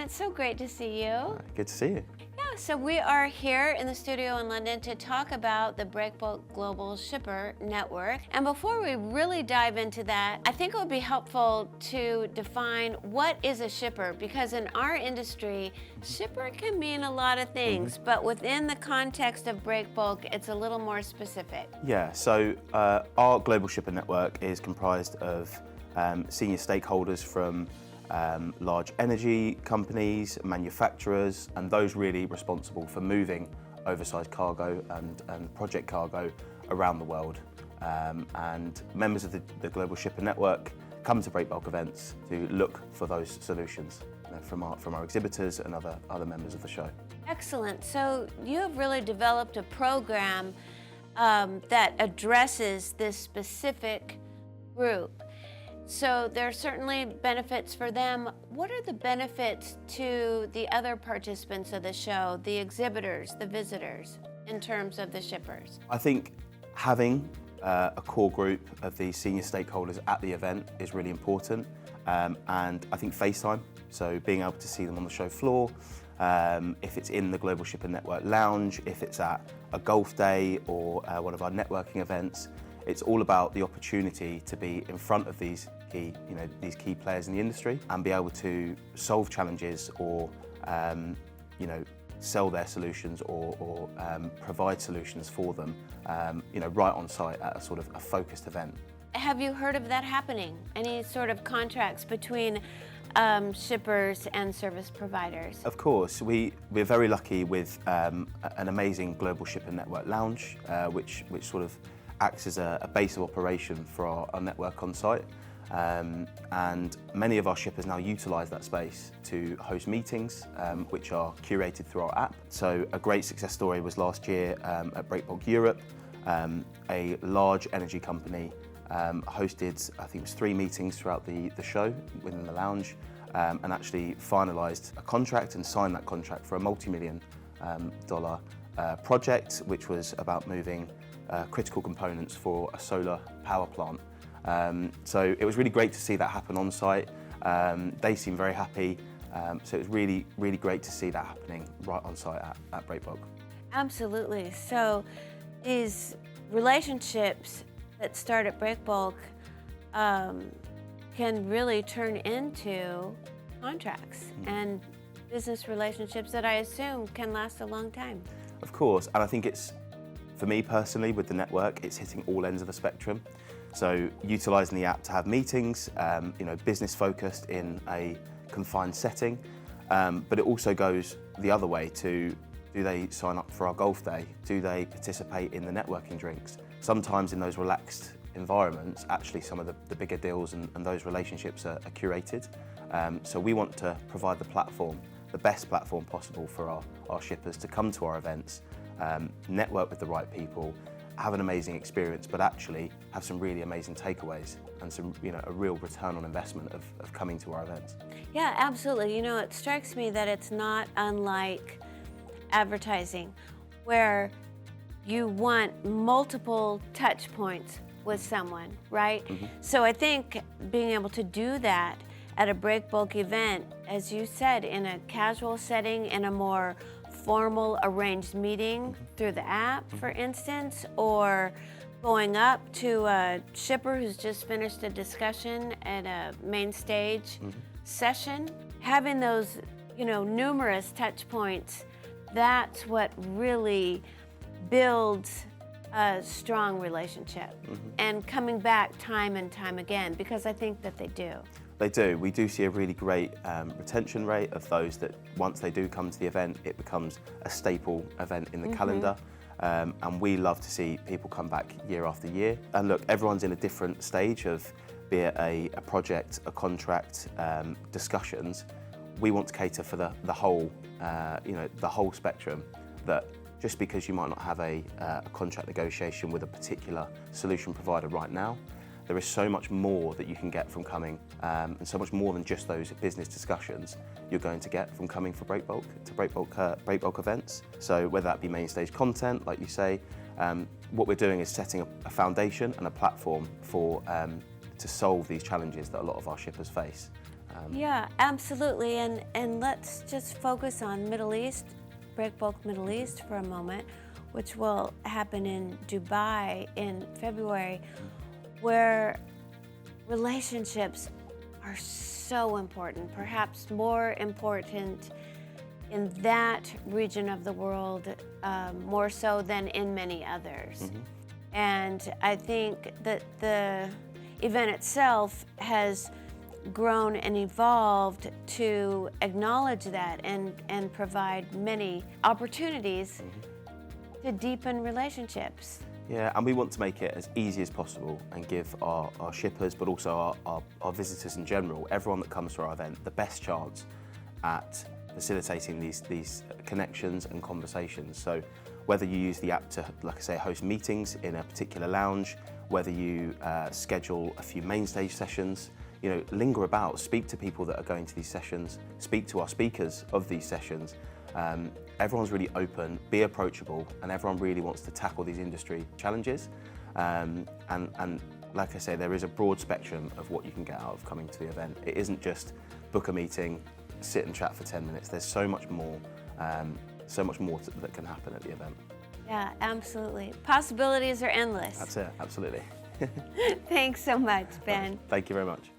it's so great to see you. Good to see you. Yeah, so we are here in the studio in London to talk about the Breakbulk Global Shipper Network. And before we really dive into that, I think it would be helpful to define what is a shipper, because in our industry, shipper can mean a lot of things, but within the context of Breakbulk, it's a little more specific. Yeah, so our Global Shipper Network is comprised of senior stakeholders from large energy companies, manufacturers, and those really responsible for moving oversized cargo and project cargo around the world. And members of the Global Shipper Network come to Breakbulk events to look for those solutions from our exhibitors and other members of the show. Excellent. So you have really developed a program that addresses this specific group. So there are certainly benefits for them. What are the benefits to the other participants of the show, the exhibitors, the visitors, in terms of the shippers? I think having a core group of these senior stakeholders at the event is really important, and I think FaceTime, so being able to see them on the show floor, if it's in the Global Shipper Network lounge, if it's at a golf day or one of our networking events, it's all about the opportunity to be in front of these key players in the industry and be able to solve challenges or sell their solutions or provide solutions for them right on site at a sort of a focused event. Have you heard of that happening? Any sort of contracts between shippers and service providers? Of course, we're very lucky with an amazing Global Shipper Network lounge, which sort of acts as a base of operation for our network on site. And many of our shippers now utilise that space to host meetings, which are curated through our app. So a great success story was last year at Breakbulk Europe. A large energy company hosted, I think it was 3 meetings throughout the show within the lounge, and actually finalised a contract and signed that contract for a multi-million dollar project, which was about moving critical components for a solar power plant. So it was really great to see that happen on site. They seemed very happy, so it was really, really great to see that happening right on site at Breakbulk. Absolutely. So these relationships that start at Breakbulk can really turn into contracts and business relationships that I assume can last a long time. Of course, and I think it's, for me personally, with the network, it's hitting all ends of the spectrum. So utilising the app to have meetings, business focused in a confined setting, but it also goes the other way to, do they sign up for our golf day? Do they participate in the networking drinks? Sometimes in those relaxed environments, actually some of the bigger deals and those relationships are curated. So we want to provide the platform, the best platform possible for our shippers to come to our events, network with the right people, have an amazing experience, but actually have some really amazing takeaways and some, a real return on investment of coming to our events. Yeah, absolutely. It strikes me that it's not unlike advertising, where you want multiple touch points with someone, right? So I think being able to do that at a Breakbulk event, as you said, in a casual setting, in a more formal arranged meeting through the app, for instance, or going up to a shipper who's just finished a discussion at a main stage session, having those, numerous touch points, that's what really builds a strong relationship and coming back time and time again, because I think that they do. They do. We do see a really great retention rate of those that once they do come to the event, it becomes a staple event in the calendar. And we love to see people come back year after year. And look, everyone's in a different stage of, be it a project, a contract, discussions. We want to cater for the whole, the whole spectrum, that just because you might not have a contract negotiation with a particular solution provider right now, there is so much more that you can get from coming, and so much more than just those business discussions you're going to get from coming for Breakbulk to Breakbulk events. So whether that be main stage content, like you say, what we're doing is setting a foundation and a platform for to solve these challenges that a lot of our shippers face. Yeah, absolutely. And let's just focus on Middle East, Breakbulk Middle East for a moment, which will happen in Dubai in February, where relationships are so important, perhaps more important in that region of the world, more so than in many others. And I think that the event itself has grown and evolved to acknowledge that and provide many opportunities to deepen relationships. Yeah, and we want to make it as easy as possible and give our shippers, but also our visitors in general, everyone that comes to our event, the best chance at facilitating these connections and conversations. So whether you use the app to, like I say, host meetings in a particular lounge, whether you schedule a few main stage sessions, you know, linger about, speak to people that are going to these sessions, speak to our speakers of these sessions. Everyone's really open, be approachable, and everyone really wants to tackle these industry challenges. And like I say, there is a broad spectrum of what you can get out of coming to the event. It isn't just book a meeting, sit and chat for 10 minutes. There's so much more, that can happen at the event. Yeah, absolutely. Possibilities are endless. That's it, absolutely. Thanks so much, Ben. Thank you very much.